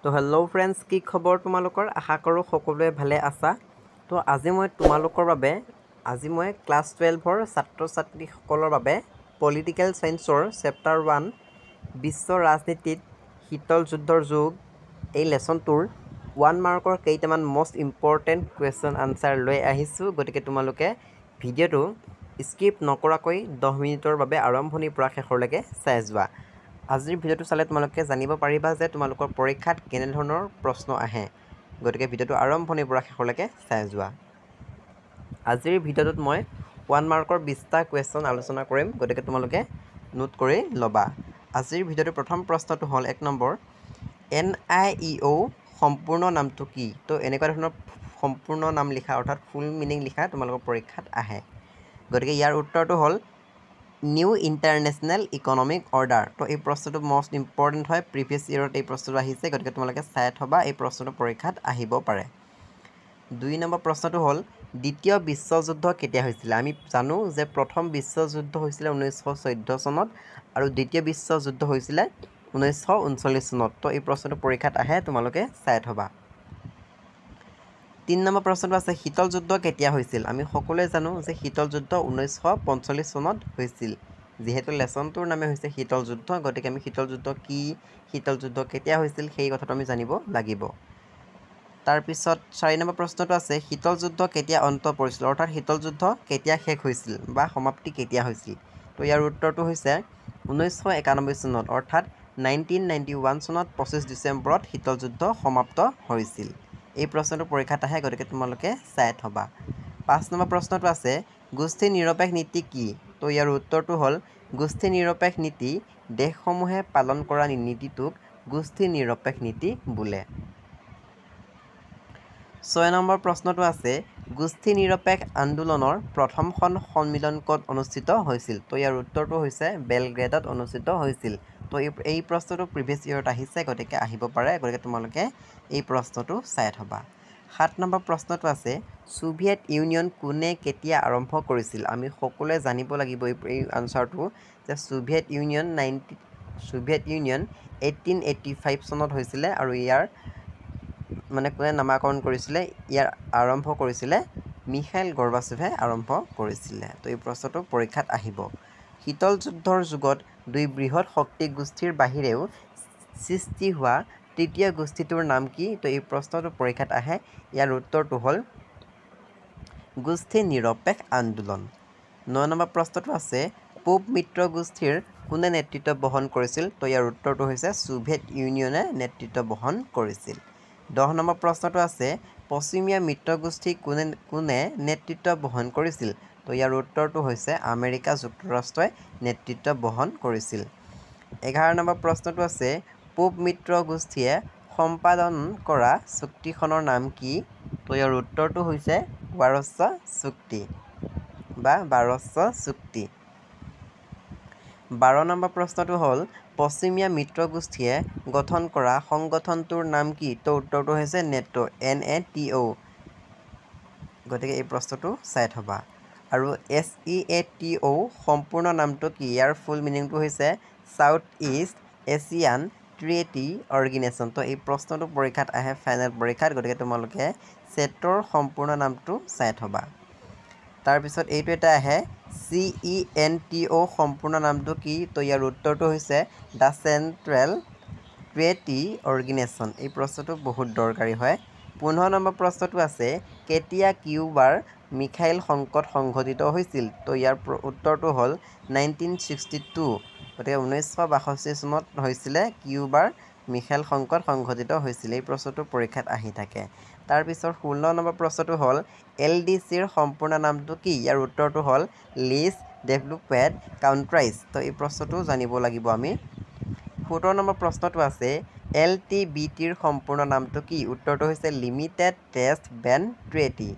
তো hello' friends, কি খবৰ তোমালোকৰ? আশা কৰোঁ সকলোৱে ভালে আছা। তো আজি মই তোমালোকৰ বাবে ক্লাছ 12ৰ ছাত্ৰ ছাত্ৰীসকলৰ বাবে পলিটিকেল ছায়েন্সৰ চেপ্টাৰ 1 বিশ্ব ৰাজনীতিত শীতল যুদ্ধৰ যুগ এই লেচনটোৰ 1 মাৰ্কৰ কেইটামান মষ্ট ইম্পৰ্টেণ্ট কুৱেশ্যন আনচাৰ লৈ আহিছোঁ। গতিকে তোমালোকে ভিডিঅ'টো স্কিপ নকৰাকৈ 10 মিনিটৰ বাবে আৰম্ভণিৰ পৰা শেষলৈকে চাই যোৱা। আজিৰ ভিডিঅ'টো চালে তোমালোকে জানিব পাৰিবা যে তোমালোকৰ পৰীক্ষাত কেনেধৰণৰ প্ৰশ্ন আহে। গতিকে ভিডিঅ'টো আৰম্ভণিৰ পৰা শেষলৈকে চাই যোৱা। আজিৰ ভিডিঅ'টোত মই 1 মাৰ্কৰ 20টা কুৱেশ্যন আলোচনা কৰিম। গতিকে তোমালোকে নোট কৰি ল'বা। আজিৰ ভিডিঅ'টোৰ প্ৰথম প্ৰশ্নটো হ'ল 1 নম্বৰ, NIEO সম্পূৰ্ণ নামটো কি? তো এনেকুৱা ধৰণৰ সম্পূৰ্ণ নাম লিখা অৰ্থাৎ ফুল মিনিং লিখা তোমালোকৰ পৰীক্ষাত আহে। গতিকে ইয়াৰ উত্তৰটো হ'ল নিউ ইণ্টাৰনেশ্যনেল ইকনমিক অৰ্ডাৰ। তো এই প্ৰশ্নটো মষ্ট ইম্পৰ্টেণ্ট হয়, প্ৰিভিয়াছ ইয়েৰত এই প্ৰশ্নটো আহিছে। গতিকে তোমালোকে চাই থ'বা, এই প্ৰশ্নটো পৰীক্ষাত আহিব পাৰে। 2 নম্বৰ প্ৰশ্নটো হ'ল দ্বিতীয় বিশ্বযুদ্ধ কেতিয়া হৈছিলে? আমি জানো যে প্ৰথম বিশ্বযুদ্ধ হৈছিলে 1914 চনত আৰু দ্বিতীয় বিশ্বযুদ্ধ হৈছিলে 1939 চনত। তো এই প্ৰশ্নটো পৰীক্ষাত আহে, তোমালোকে চাই থ'বা। 3 নম্বৰ প্ৰশ্নটো আছে শীতল যুদ্ধ কেতিয়া হৈছিল? আমি সকলোৱে জানো যে শীতল যুদ্ধ 1945 চনত হৈছিল। যিহেতু লেচনটোৰ নামে হৈছে শীতল যুদ্ধ, গতিকে আমি শীতল যুদ্ধ কি, শীতল যুদ্ধ কেতিয়া হৈছিল সেই কথাটো আমি জানিব লাগিব। তাৰপিছত 4 নম্বৰ প্ৰশ্নটো আছে শীতল যুদ্ধ কেতিয়া অন্ত পৰিছিল? অৰ্থাৎ শীতল যুদ্ধ কেতিয়া শেষ হৈছিল বা সমাপ্তি কেতিয়া হৈছিল? তো ইয়াৰ উত্তৰটো হৈছে 1991 চনত, অৰ্থাৎ 1991 চনত 25 ডিচেম্বৰত শীতল যুদ্ধ সমাপ্ত হৈছিল। এই প্ৰশ্নটো পৰীক্ষাত আহে, গতিকে তোমালোকে চাই থ'বা। 5 নম্বৰ প্ৰশ্নটো আছে গোষ্ঠী নিৰপেক্ষ নীতি কি? তো ইয়াৰ উত্তৰটো হ'ল গোষ্ঠী নিৰপেক্ষ নীতি দেশসমূহে পালন কৰা নীতিটোক গোষ্ঠী নিৰপেক্ষ নীতি বোলে। 6 নম্বৰ প্ৰশ্নটো আছে গোষ্ঠী নিৰপেক্ষ আন্দোলনৰ প্ৰথমখন সন্মিলন ক'ত অনুষ্ঠিত হৈছিল? তো ইয়াৰ উত্তৰটো হৈছে বেলগ্ৰেডত অনুষ্ঠিত হৈছিল। তো এই প্ৰশ্নটো প্ৰিভিয়াছ ইয়েৰত আহিছে, গতিকে আহিব পাৰে। গতিকে তোমালোকে এই প্ৰশ্নটো চাই থ'বা। 7 নম্বৰ প্ৰশ্নটো আছে ছোভিয়েট ইউনিয়ন কোনে কেতিয়া আৰম্ভ কৰিছিল? আমি সকলোৱে জানিব লাগিব এই আনচাৰটো যে ছোভিয়েট ইউনিয়ন 1885 চনত হৈছিলে আৰু ইয়াৰ কোনে নামাকৰণ কৰিছিলে? ইয়াৰ আৰম্ভ কৰিছিলে মিখাইল গৰ্বাচেভে আৰম্ভ কৰিছিলে। তো এই প্ৰশ্নটো পৰীক্ষাত আহিব। শীতল যুদ্ধৰ যুগত 2 বৃহৎ শক্তি গোষ্ঠীৰ বাহিৰেও সৃষ্টি হোৱা তৃতীয় গোষ্ঠীটোৰ নাম কি? তো এই প্ৰশ্নটো পৰীক্ষাত আহে। ইয়াৰ উত্তৰটো হ'ল গোষ্ঠী নিৰপেক্ষ আন্দোলন। 9 নম্বৰ প্ৰশ্নটো আছে পূব মিত্ৰ গোষ্ঠীৰ কোনে নেতৃত্ব বহন কৰিছিল? তো ইয়াৰ উত্তৰটো হৈছে ছোভিয়েট ইউনিয়নে নেতৃত্ব বহন কৰিছিল। 10 নম্বৰ প্ৰশ্নটো আছে পশ্চিমীয়া মিত্ৰগোষ্ঠী কোনে নেতৃত্ব বহন কৰিছিল? তো ইয়াৰ উত্তৰটো হৈছে আমেৰিকা যুক্তৰাষ্ট্ৰই নেতৃত্ব বহন কৰিছিল। 11 নম্বৰ প্ৰশ্নটো আছে পূব মিত্ৰ গোষ্ঠীয়ে সম্পাদন কৰা চুক্তিখনৰ নাম কি? তো ইয়াৰ উত্তৰটো হৈছে ৱাৰছা চুক্তি বা ৱাৰছা চুক্তি। 12 নম্বৰ প্ৰশ্নটো হ'ল পশ্চিমীয়া মিত্ৰগোষ্ঠীয়ে গঠন কৰা সংগঠনটোৰ নাম কি? তো উত্তৰটো হৈছে নেটো, NATO। গতিকে এই প্ৰশ্নটো চাই থ'বা। আৰু SEATO সম্পূৰ্ণ নামটো কি? ইয়াৰ ফুল মিনিংটো হৈছে south east Asian treaty organisation. তো এই প্ৰশ্নটো পৰীক্ষাত আহে, ফাইনেল পৰীক্ষাত। গতিকে তোমালোকে চেটৰ সম্পূৰ্ণ নামটো চাই থ'বা। তাৰপিছত এইটো এটা আহে CENTO সম্পূৰ্ণ নামটো কি? তো ইয়াৰ উত্তৰটো হৈছে দ্য চেণ্ট্ৰেল ট্ৰিটি অৰ্গেনাইজেশ্যন। এই প্ৰশ্নটো বহুত দৰকাৰী হয়। 15 নম্বৰ প্ৰশ্নটো আছে কেতিয়া কিউবাৰ মিখাইল সংকট সংঘটিত হৈছিল? তো ইয়াৰ উত্তৰটো হ'ল 1962। গতিকে 1962 চনত হৈছিলে কিউবাৰ মিখাইল সংকট সংঘটিত হৈছিল। এই প্ৰশ্নটো পৰীক্ষাত আহি থাকে। তাৰপিছত 16 নম্বৰ প্ৰশ্নটো হ'ল LDCৰ সম্পূৰ্ণ নামটো কি? ইয়াৰ উত্তৰটো হ'ল লিষ্ট ডেভেলপড কাউণ্ট্ৰিজ। তো এই প্ৰশ্নটো জানিব লাগিব আমি। 17 নম্বৰ প্ৰশ্নটো আছে LTBTৰ সম্পূৰ্ণ নামটো কি? উত্তৰটো হৈছে limited test Ben treaty.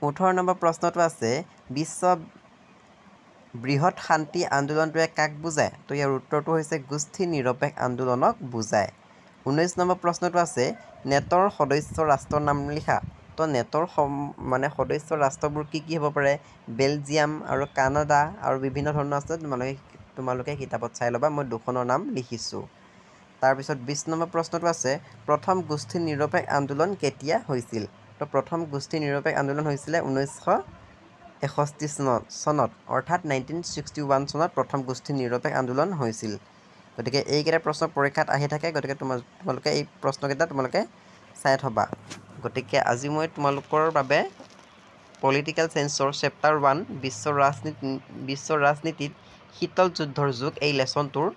18 number প্ৰশ্নটো আছে বিশ্ব বৃহৎ শান্তি আন্দোলনটোৱে কাক বুজায়? তো ইয়াৰ উত্তৰটো হৈছে গোষ্ঠী নিৰপেক্ষ আন্দোলনক বুজায়। 19 নম্বৰ প্ৰশ্নটো আছে নেটৰ সদস্য ৰাষ্ট্ৰৰ নাম লিখা। তো নেটৰ সদস্য ৰাষ্ট্ৰবোৰ কি কি হ'ব পাৰে? বেলজিয়াম আৰু কানাডা আৰু বিভিন্ন ধৰণৰ আছে, তোমালোকে কিতাপত চাই ল'বা। মই 2খনৰ নাম লিখিছোঁ। তাৰপিছত 20 নম্বৰ প্ৰশ্নটো আছে প্ৰথম গোষ্ঠী নিৰপেক্ষ আন্দোলন কেতিয়া হৈছিল তো প্ৰথম গোষ্ঠী নিৰপেক্ষ আন্দোলন হৈছিলে 1961 চনত অৰ্থাৎ 1961 চনত প্ৰথম গোষ্ঠী নিৰপেক্ষ আন্দোলন হৈছিল গতিকে এইকেইটা প্ৰশ্ন পৰীক্ষাত আহি থাকে গতিকে তোমালোকে এই প্ৰশ্নকেইটা তোমালোকে চাই থবা গতিকে আজি মই তোমালোকৰ বাবে পলিটিকেল সায়েন্সৰ চেপ্টাৰ 1 বিশ্ব ৰাজনীতিত শীতল যুদ্ধৰ যুগ এই লেসনটোৰ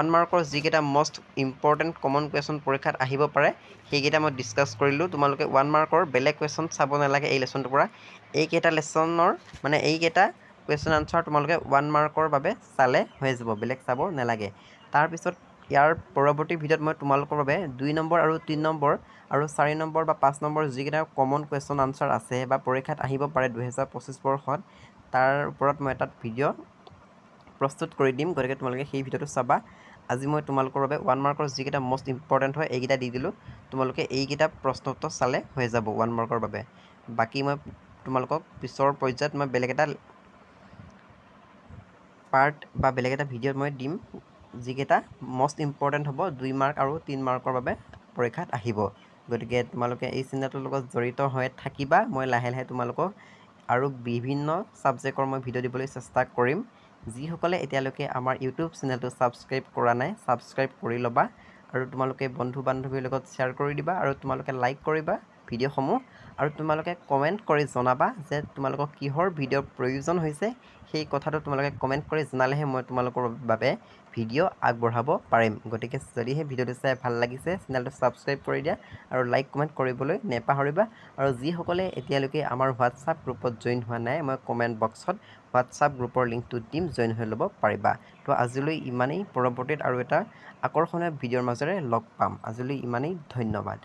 1 মাৰ্কৰ যিকেইটা মষ্ট ইম্পৰ্টেণ্ট কমন কুৱেশ্যন পৰীক্ষাত আহিব পাৰে সেইকেইটা মই ডিছকাছ কৰিলোঁ তোমালোকে 1 মাৰ্কৰ বেলেগ কুৱেশ্যন চাব নালাগে এই লেসনটোৰ পৰা এইকেইটা লেসনৰ মানে এইকেইটা কুৱেশ্যন আনচাৰ তোমালোকে 1 মাৰ্কৰ বাবে চালে হৈ যাব বেলেগ চাব নালাগে তাৰপিছত ইয়াৰ পৰৱৰ্তী ভিডিঅ'ত মই তোমালোকৰ বাবে 2 নম্বৰ আৰু 3 নম্বৰ আৰু 4 নম্বৰ বা 5 নম্বৰ যিকেইটা কমন কুৱেশ্যন আনচাৰ আছে বা পৰীক্ষাত আহিব পাৰে 2025 বৰ্ষত তাৰ ওপৰত মই এটা ভিডিঅ' প্ৰস্তুত কৰি দিম গতিকে তোমালোকে সেই ভিডিঅ'টো চাবা আজি মই তোমালোকৰ বাবে 1 মাৰ্কৰ যিকেইটা মষ্ট ইম্পৰ্টেণ্ট হয় এইকেইটা দি দিলোঁ তোমালোকে এইকেইটা প্ৰশ্ন উত্তৰ চালে হৈ যাব 1 মাৰ্কৰ বাবে বাকী মই তোমালোকক পিছৰ পৰ্যায়ত মই বেলেগ এটা পাৰ্ট বা বেলেগ এটা ভিডিঅ'ত মই দিম যিকেইটা মষ্ট ইম্পৰ্টেণ্ট হ'ব 2 মাৰ্ক আৰু 3 মাৰ্কৰ বাবে পৰীক্ষাত আহিব গতিকে তোমালোকে এই চেনেলটোৰ লগত জড়িত হৈ থাকিবা মই লাহে লাহে তোমালোকক আৰু বিভিন্ন সাবজেক্টৰ মই ভিডিঅ' দিবলৈ চেষ্টা কৰিম যিসকলে এতিয়ালৈকে আমাৰ ইউটিউব চেনেলটো ছাবস্ক্ৰাইব কৰা নাই ছাবস্ক্ৰাইব কৰি ল'বা আৰু তোমালোকে বন্ধু বান্ধৱীৰ লগত শ্বেয়াৰ কৰি দিবা আৰু তোমালোকে লাইক কৰিবা ভিডিঅ'সমূহ আৰু তোমালোকে কমেণ্ট কৰি জনাবা যে তোমালোকক কিহৰ ভিডিঅ'ৰ প্ৰয়োজন হৈছে সেই কথাটো তোমালোকে কমেণ্ট কৰি জনালেহে মই তোমালোকৰ বাবে ভিডিঅ' আগবঢ়াব পাৰিম গতিকে যদিহে ভিডিঅ'টো চাই ভাল লাগিছে চেনেলটো ছাবস্ক্ৰাইব কৰি দিয়া আৰু লাইক কমেণ্ট কৰিবলৈ নেপাহৰিবা আৰু যিসকলে এতিয়ালৈকে আমাৰ হোৱাটছআপ গ্ৰুপত জইন হোৱা নাই মই কমেণ্ট বক্সত হোৱাটছআপ গ্ৰুপৰ লিংকটো দিম জইন হৈ ল'ব পাৰিবা তো আজিলৈ ইমানেই পৰৱৰ্তীত আৰু এটা আকৰ্ষণীয় ভিডিঅ'ৰ মাজেৰে লগ পাম আজিলৈ ইমানেই ধন্যবাদ